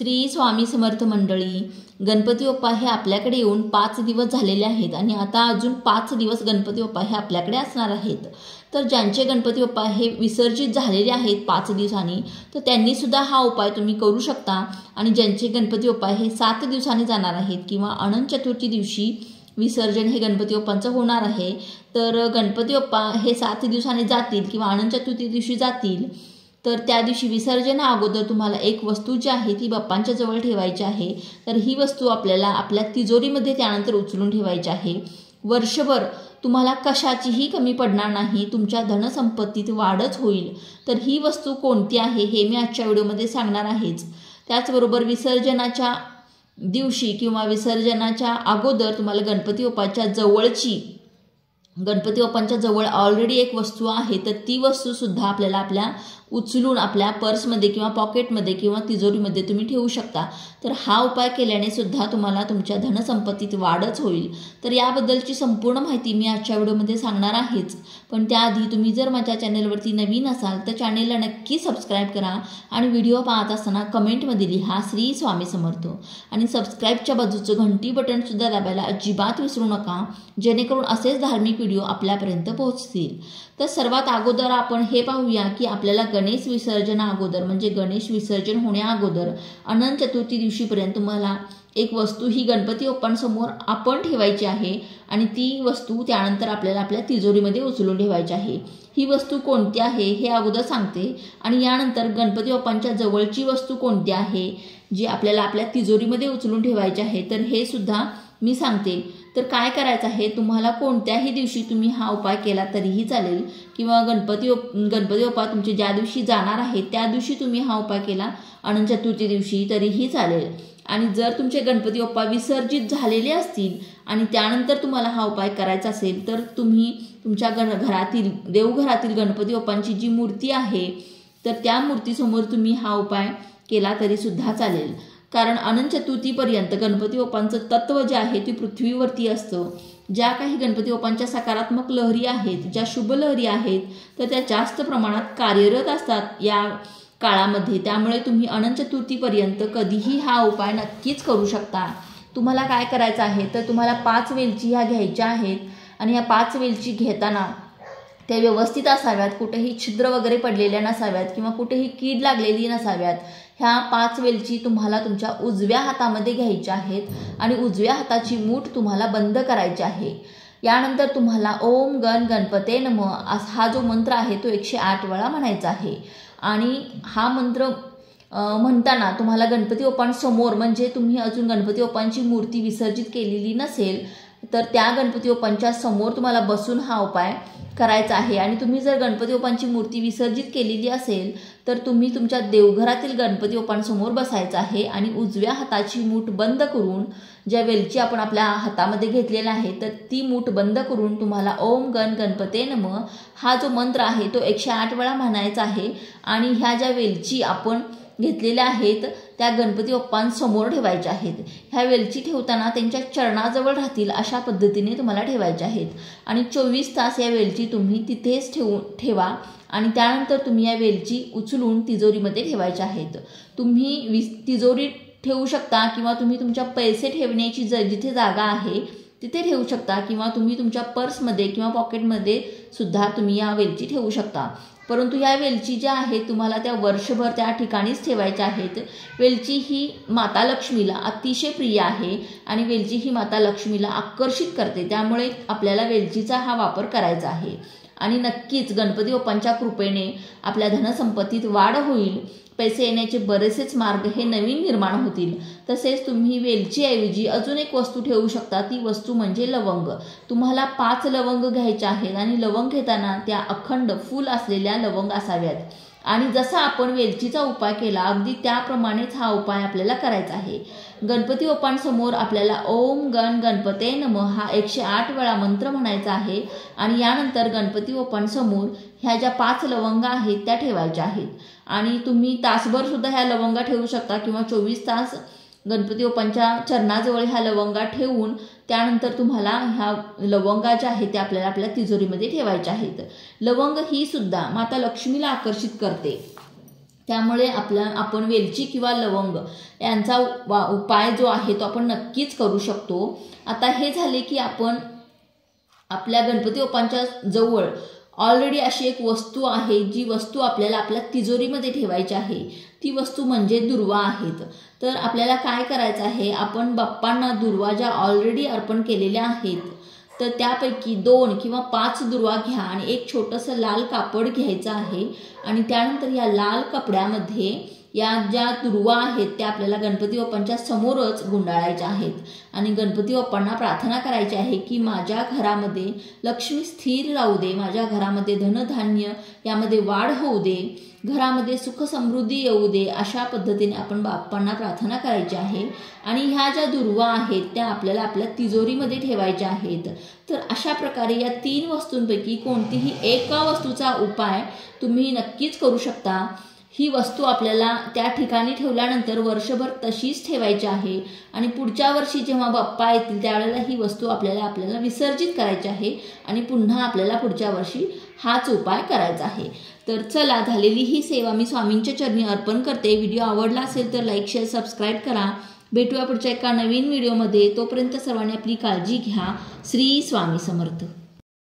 श्री स्वामी समर्थ मंडळी, गणपती बाप्पा हे आपल्याकडे येऊन 5 दिवस झालेले आहेत आणि आता अजून 5 दिवस गणपती बाप्पा हे आपल्याकडे असणार आहेत। तर ज्यांचे गणपती बाप्पा हे विसर्जित झालेले आहेत 5 दिवसांनी, तर त्यांनी सुद्धा हा उपाय तुम्ही करू शकता। आणि ज्यांचे गणपती बाप्पा हे 7 दिवसांनी जाणार आहेत किंवा अनंत चतुर्थी दिवशी विसर्जन हे गणपती बाप्पांचं होणार आहे, तर गणपती बाप्पा हे 7 दिवसांनी जातील किंवा अनंत चतुर्थी दिवशी जातील, तर त्या दिवशी विसर्जना अगोदर तुम्हाला एक वस्तू जी आहे ती बाप्पांच्या जवळ ठेवायची आहे। तर ही वस्तू आपल्याला आपल्या तिजोरीमध्ये त्यानंतर उचलून ठेवायची आहे। वर्षभर तुम्हाला कशाचीही कमी पडणार नाही, तुमच्या धनसंपत्तीत वाढच होईल। तर ही वस्तू कोणती आहे हे मी आजच्या व्हिडिओमध्ये सांगणार आहेच। त्याचबरोबर विसर्जनाच्या दिवशी किंवा विसर्जनाच्या अगोदर तुम्हाला गणपती बाप्पांच्या जवळ ऑलरेडी एक वस्तू आहे, तर ती वस्तू सुद्धा आपल्याला उचलून आपल्या पर्समध्ये किंवा पॉकेटमध्ये किंवा तिजोरीमध्ये तुम्ही ठेवू शकता। तर हा उपाय केल्याने सुद्धा तुम्हाला तुमच्या धनसंपत्तीत वाढच होईल। तर याबद्दलची संपूर्ण माहिती मी आजच्या व्हिडिओमध्ये सांगणार आहेच, पण त्याआधी तुम्ही जर माझ्या चॅनलवरती नवीन असाल तर चॅनेलला नक्की सबस्क्राईब करा आणि व्हिडिओ पाहत असताना कमेंटमध्ये लिहा श्री स्वामी समर्थ आणि सबस्क्राईबच्या बाजूचं घंटी बटन सुद्धा दाबायला अजिबात विसरू नका, जेणेकरून असेच धार्मिक व्हिडिओ आपल्यापर्यंत पोहोचतील। तर सर्वात अगोदर आपण हे पाहूया की आपल्याला गणेश विसर्जना अगोदर म्हणजे गणेश विसर्जन होण्या अगोदर अनंत चतुर्थी दिवशीपर्यंत तुम्हाला एक वस्तू ही गणपती बाप्पांसमोर आपण ठेवायची आहे आणि ती वस्तू त्यानंतर आपल्याला आपल्या तिजोरीमध्ये उचलून ठेवायची आहे। ही वस्तू कोणती आहे हे अगोदर सांगते आणि यानंतर गणपती बाप्पांच्या जवळची वस्तू कोणती आहे जी आपल्याला आपल्या तिजोरीमध्ये उचलून ठेवायची आहे, तर हे सुद्धा मी सांगते। तर काय करायचं आहे, तुम्हाला कोणत्याही दिवशी तुम्ही हा उपाय केला तरीही चालेल किंवा गणपती बाप्पा तुमचे ज्या दिवशी जाणार आहे त्या दिवशी तुम्ही हा उपाय केला अनंत चतुर्थी दिवशी तरीही चालेल। आणि जर तुमचे गणपती बाप्पा विसर्जित झालेले असतील आणि त्यानंतर तुम्हाला हा उपाय करायचा असेल, तर तुम्ही तुमच्या घरातील देवघरातील गणपती बाप्पांची जी मूर्ती आहे तर त्या मूर्तीसमोर तुम्ही हा उपाय केला तरी सुद्धा चालेल। कारण अनंत चतुर्थीपर्यंत गणपती बाप्पांचं तत्व जे आहे ते पृथ्वीवरती असतं। ज्या काही गणपती बाप्पांच्या सकारात्मक लहरी आहेत, ज्या शुभ लहरी आहेत, तर त्या जास्त प्रमाणात कार्यरत असतात या काळामध्ये। त्यामुळे तुम्ही अनंत चतुर्थीपर्यंत कधीही हा उपाय नक्कीच करू शकता। तुम्हाला काय करायचं आहे, तर तुम्हाला 5 वेलची ह्या घ्यायच्या आहेत आणि या 5 वेलची घेताना त्या व्यवस्थित असाव्यात, कुठेही छिद्र वगैरे पडलेल्या नसाव्यात किंवा कुठेही कीड लागलेली नसाव्यात। ह्या 5 वेलची तुम्हाला तुमच्या उजव्या हातामध्ये घ्यायच्या आहेत आणि उजव्या हाताची मूठ तुम्हाला बंद करायची आहे। यानंतर तुम्हाला ओम गण गणपते नमः हा जो मंत्र आहे तो 108 वेळा म्हणायचा आहे। आणि हा मंत्र म्हणताना तुम्हाला गणपती बाप्पांसमोर, म्हणजे तुम्ही अजून गणपती बाप्पांची मूर्ती विसर्जित केलेली नसेल तर त्या गणपती बाप्पांच्या समोर तुम्हाला बसून हा उपाय करायचा आहे। आणि तुम्ही जर गणपती बाप्पांची मूर्ती विसर्जित केलेली असेल तर तुम्ही तुमच्या देवघरातील गणपती बाप्पांसमोर बसायचं आहे आणि उजव्या हाताची मूठ बंद करून, ज्या वेलची आपण आपल्या हातामध्ये घेतलेला आहे तर ती मूठ बंद करून तुम्हाला ओम गण गणपते नमः हा जो मंत्र आहे तो 108 वेळा म्हणायचा आहे। आणि ह्या ज्या वेलची आपण घेतलेल्या आहेत त्या गणपती बाप्पांसमोर ठेवायच्या आहेत। ह्या वेलची ठेवताना त्यांच्या चरणाजवळ राहतील अशा पद्धतीने तुम्हाला ठेवायच्या आहेत आणि 24 तास या वेलची तुम्ही तिथेच ठेवा आणि त्यानंतर तुम्ही या वेलची उचलून तिजोरीमध्ये ठेवायच्या आहेत। तुम्ही तिजोरी ठेवू शकता किंवा तुम्ही तुमच्या पैसे ठेवण्याची जिथे जागा आहे तिथे ठेवू शकता किंवा तुम्ही तुमच्या पर्समध्ये किंवा पॉकेटमध्ये सुद्धा तुम्ही या वेलची ठेवू शकता। परंतु या वेलची ज्या आहेत तुम्हाला त्या वर्षभर त्या ठिकाणीच ठेवायच्या आहेत। वेलची ही माता लक्ष्मीला अतिशय प्रिय आहे आणि वेलची ही माता लक्ष्मीला आकर्षित करते, त्यामुळे आपल्याला वेलचीचा हा वापर करायचा आहे। आणि नक्कीच गणपती बाप्पांच्या कृपेने आपल्या धनसंपत्तीत वाढ होईल, पैसे येण्याचे बरेचसेच मार्ग हे नवीन निर्माण होतील। तसेच तुम्ही वेलचीऐवजी अजून एक वस्तू ठेवू शकता, ती वस्तू म्हणजे लवंग। तुम्हाला 5 लवंग घ्यायच्या आहेत आणि लवंग घेताना त्या अखंड फूल असलेल्या लवंग असाव्यात। आणि जसा आपण वेलचीचा उपाय केला अगदी त्याप्रमाणेच हा उपाय आपल्याला करायचा आहे। गणपती बाप्पांसमोर आपल्याला ओम गण गणपते नमः हा 108 वेळा मंत्र म्हणायचा आहे आणि यानंतर गणपती बाप्पांसमोर ह्या ज्या 5 लवंगा आहेत त्या ठेवायच्या आहेत। आणि तुम्ही तासभर सुद्धा ह्या लवंगा ठेवू शकता किंवा 24 तास गणपती बाप्पांच्या चरणाजवळ ह्या लवंगा ठेवून त्यानंतर तुम्हाला ह्या लवंगा ज्या आहेत त्या आपल्याला आपल्या तिजोरीमध्ये ठेवायच्या आहेत। लवंग ही सुद्धा माता लक्ष्मीला आकर्षित करते, त्यामुळे आपण वेलची किंवा लवंग यांचा उपाय जो आहे तो आपण नक्कीच करू शकतो। आता हे झाले की आपण आपल्या गणपती बाप्पांच्या जवळ ऑलरेडी अशी एक वस्तू आहे जी वस्तू आपल्याला आपल्या तिजोरीमध्ये ठेवायची आहे। ती वस्तू म्हणजे दुर्वा आहेत। तर आपल्याला काय करायचं आहे, आपण बाप्पांना दुर्वा ज्या ऑलरेडी अर्पण केलेल्या आहेत तर त्यापैकी 2 किंवा 5 दुर्वा घ्या आणि एक छोटंसं लाल कापड घ्यायचं आहे आणि त्यानंतर या लाल कपड्यामध्ये या ज्या दुर्वा आहेत त्या आपल्याला गणपती बाप्पांच्या समोरच गुंडाळायच्या आहेत आणि गणपती बाप्पांना प्रार्थना करायची आहे की माझ्या घरामध्ये लक्ष्मी स्थिर राहू दे, माझ्या घरामध्ये धनधान्य यामध्ये वाढ होऊ दे, घरामध्ये सुख समृद्धी येऊ दे, अशा पद्धतीने आपण बाप्पांना प्रार्थना करायची आहे। आणि ह्या ज्या दुर्वा आहेत त्या आपल्याला आपल्या तिजोरीमध्ये ठेवायच्या आहेत। तर अशा प्रकारे या 3 वस्तूंपैकी कोणतीही एका वस्तूचा उपाय तुम्ही नक्कीच करू शकता। ही वस्तू आपल्याला त्या ठिकाणी ठेवल्यानंतर वर्षभर तशीच ठेवायची आहे आणि पुढच्या वर्षी जेव्हा बाप्पा येतील त्यावेळेला ही वस्तू आपल्याला विसर्जित करायची आहे आणि पुन्हा आपल्याला पुढच्या वर्षी हाच उपाय करायचा आहे। तर चला, झालेली ही सेवा मी स्वामींच्या चरणी अर्पण करते। व्हिडिओ आवडला असेल तर लाईक, शेअर, सबस्क्राईब करा। भेटूया पुढच्या एका नवीन व्हिडिओमध्ये। तोपर्यंत सर्वांनी आपली काळजी घ्या। श्री स्वामी समर्थ।